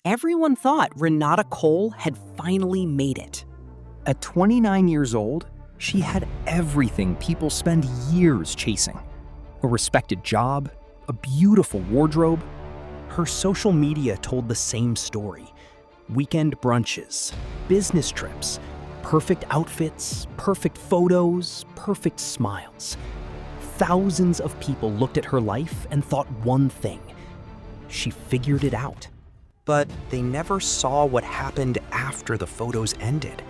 Everyone thought Renata Cole had finally made it. At 29 years old, she had everything people spend years chasing. A respected job, a beautiful wardrobe. Her social media told the same story. Weekend brunches, business trips, perfect outfits, perfect photos, perfect smiles. Thousands of people looked at her life and thought one thing: she figured it out. But they never saw what happened after the photos ended.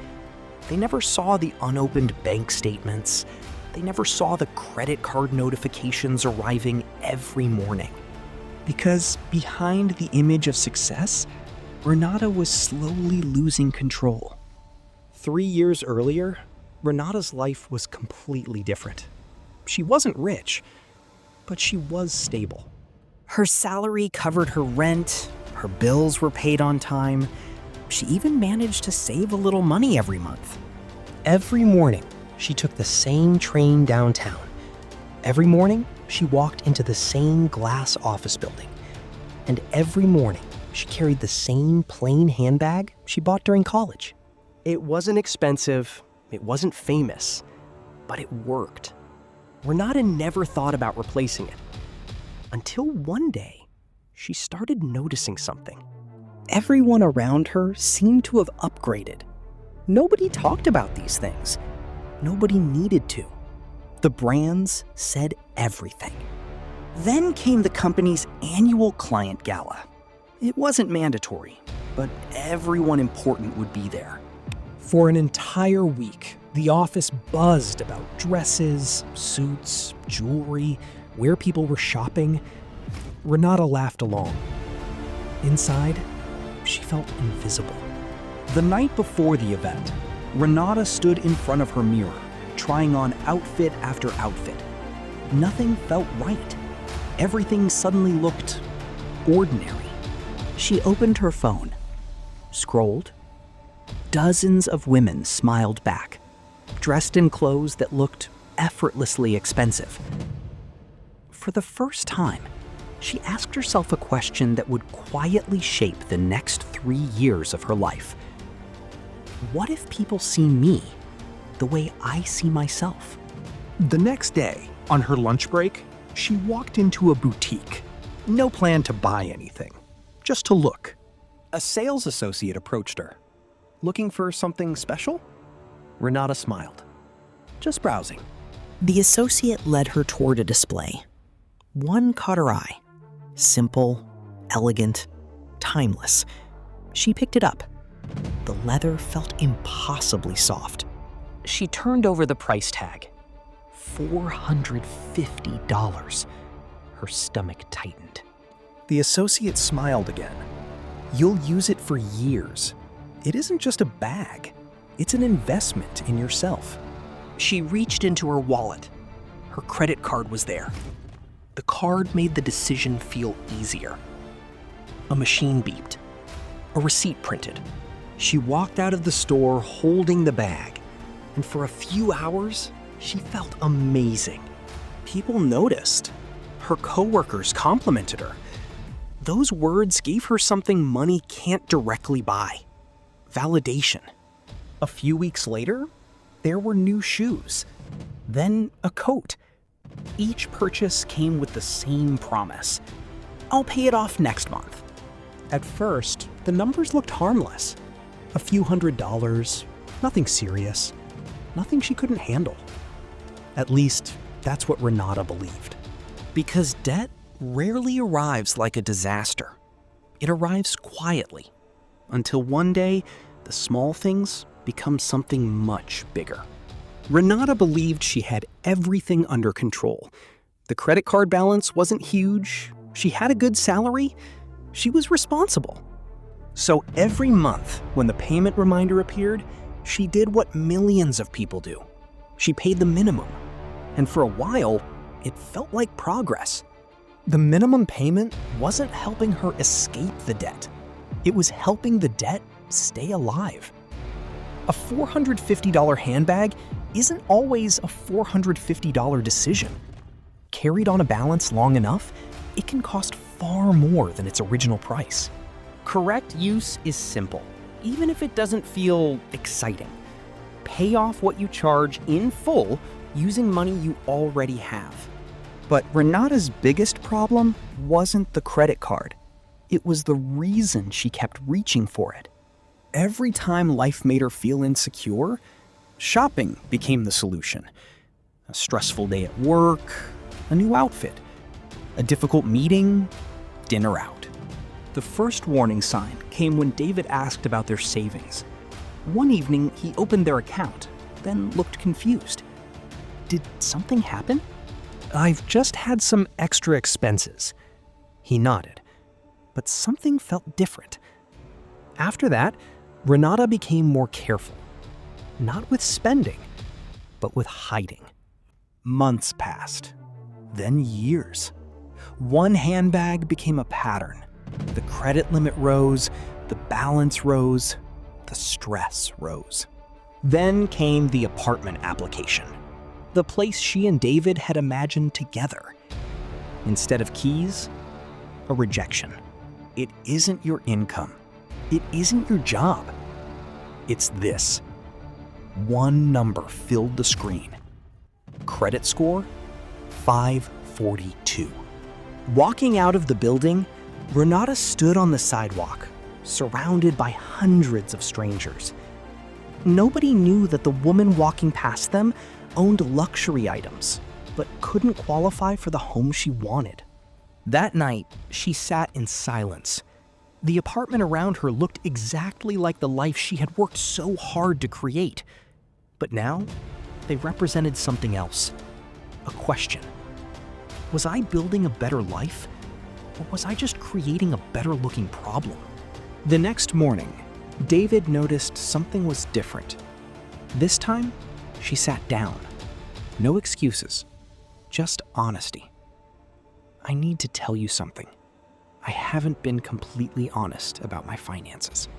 They never saw the unopened bank statements. They never saw the credit card notifications arriving every morning. Because behind the image of success, Renata was slowly losing control. 3 years earlier, Renata's life was completely different. She wasn't rich, but she was stable. Her salary covered her rent, her bills were paid on time. She even managed to save a little money every month. Every morning, she took the same train downtown. Every morning, she walked into the same glass office building. And every morning, she carried the same plain handbag she bought during college. It wasn't expensive, it wasn't famous, but it worked. Renata never thought about replacing it. Until one day, she started noticing something. Everyone around her seemed to have upgraded. Nobody talked about these things. Nobody needed to. The brands said everything. Then came the company's annual client gala. It wasn't mandatory, but everyone important would be there. For an entire week, the office buzzed about dresses, suits, jewelry, where people were shopping. Renata laughed along. Inside, she felt invisible. The night before the event, Renata stood in front of her mirror, trying on outfit after outfit. Nothing felt right. Everything suddenly looked ordinary. She opened her phone, scrolled. Dozens of women smiled back, dressed in clothes that looked effortlessly expensive. For the first time, she asked herself a question that would quietly shape the next 3 years of her life. What if people see me the way I see myself? The next day, on her lunch break, she walked into a boutique. No plan to buy anything, just to look. A sales associate approached her. Looking for something special? Renata smiled. Just browsing. The associate led her toward a display. One caught her eye. Simple, elegant, timeless. She picked it up. The leather felt impossibly soft. She turned over the price tag. $450. Her stomach tightened. The associate smiled again. You'll use it for years. It isn't just a bag. It's an investment in yourself. She reached into her wallet. Her credit card was there. The card made the decision feel easier. A machine beeped. A receipt printed. She walked out of the store holding the bag, and for a few hours, she felt amazing. People noticed. Her coworkers complimented her. Those words gave her something money can't directly buy: validation. A few weeks later, there were new shoes, then a coat. Each purchase came with the same promise: I'll pay it off next month. At first, the numbers looked harmless. A few $100s, nothing serious, nothing she couldn't handle. At least, that's what Renata believed. Because debt rarely arrives like a disaster. It arrives quietly, until one day, the small things become something much bigger. Renata believed she had everything under control. The credit card balance wasn't huge. She had a good salary. She was responsible. So every month, when the payment reminder appeared, she did what millions of people do. She paid the minimum. And for a while, it felt like progress. The minimum payment wasn't helping her escape the debt. It was helping the debt stay alive. A $450 handbag isn't always a $450 decision. Carried on a balance long enough, it can cost far more than its original price. Correct use is simple, even if it doesn't feel exciting. Pay off what you charge in full using money you already have. But Renata's biggest problem wasn't the credit card. It was the reason she kept reaching for it. Every time life made her feel insecure, shopping became the solution. A stressful day at work, a new outfit, a difficult meeting, dinner out. The first warning sign came when David asked about their savings. One evening, he opened their account, then looked confused. Did something happen? I've just had some extra expenses. He nodded, but something felt different. After that, Renata became more careful. Not with spending, but with hiding. Months passed, then years. One handbag became a pattern. The credit limit rose, the balance rose, the stress rose. Then came the apartment application, the place she and David had imagined together. Instead of keys, a rejection. It isn't your income. It isn't your job. It's this. One number filled the screen. Credit score, 542. Walking out of the building, Renata stood on the sidewalk, surrounded by hundreds of strangers. Nobody knew that the woman walking past them owned luxury items, but couldn't qualify for the home she wanted. That night, she sat in silence. The apartment around her looked exactly like the life she had worked so hard to create. But now, they represented something else. A question. Was I building a better life? Or was I just creating a better-looking problem? The next morning, David noticed something was different. This time, she sat down. No excuses, just honesty. I need to tell you something. I haven't been completely honest about my finances.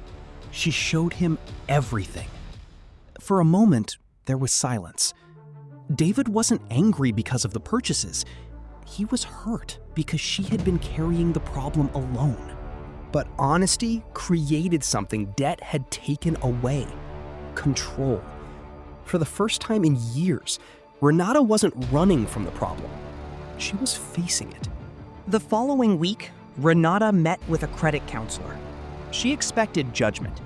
She showed him everything. For a moment, there was silence. David wasn't angry because of the purchases. He was hurt because she had been carrying the problem alone. But honesty created something debt had taken away: control. For the first time in years, Renata wasn't running from the problem. She was facing it. The following week, Renata met with a credit counselor. She expected judgment.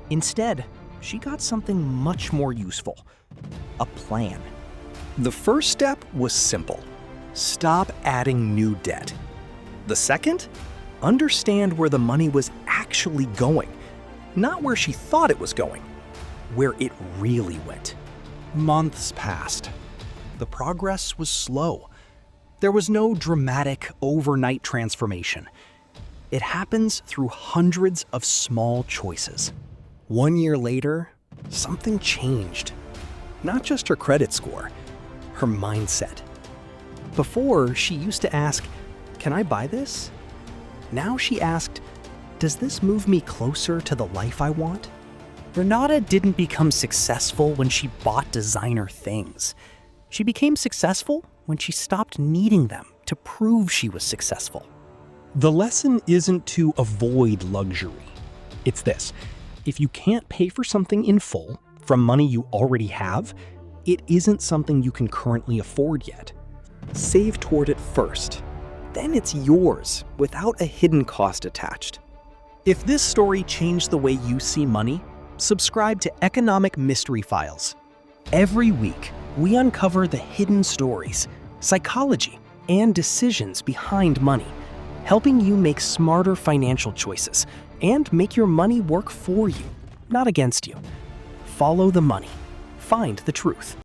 Instead, she got something much more useful: a plan. The first step was simple. Stop adding new debt. The second, understand where the money was actually going. Not where she thought it was going, where it really went. Months passed. The progress was slow. There was no dramatic overnight transformation. It happens through hundreds of small choices. 1 year later, something changed. Not just her credit score, her mindset. Before, she used to ask, "Can I buy this?" Now she asked, "Does this move me closer to the life I want?" Renata didn't become successful when she bought designer things. She became successful when she stopped needing them to prove she was successful. The lesson isn't to avoid luxury. It's this: if you can't pay for something in full from money you already have, it isn't something you can currently afford yet. Save toward it first. Then it's yours without a hidden cost attached. If this story changed the way you see money, subscribe to Economic Mystery Files. Every week, we uncover the hidden stories, psychology, and decisions behind money, helping you make smarter financial choices and make your money work for you, not against you. Follow the money. Find the truth.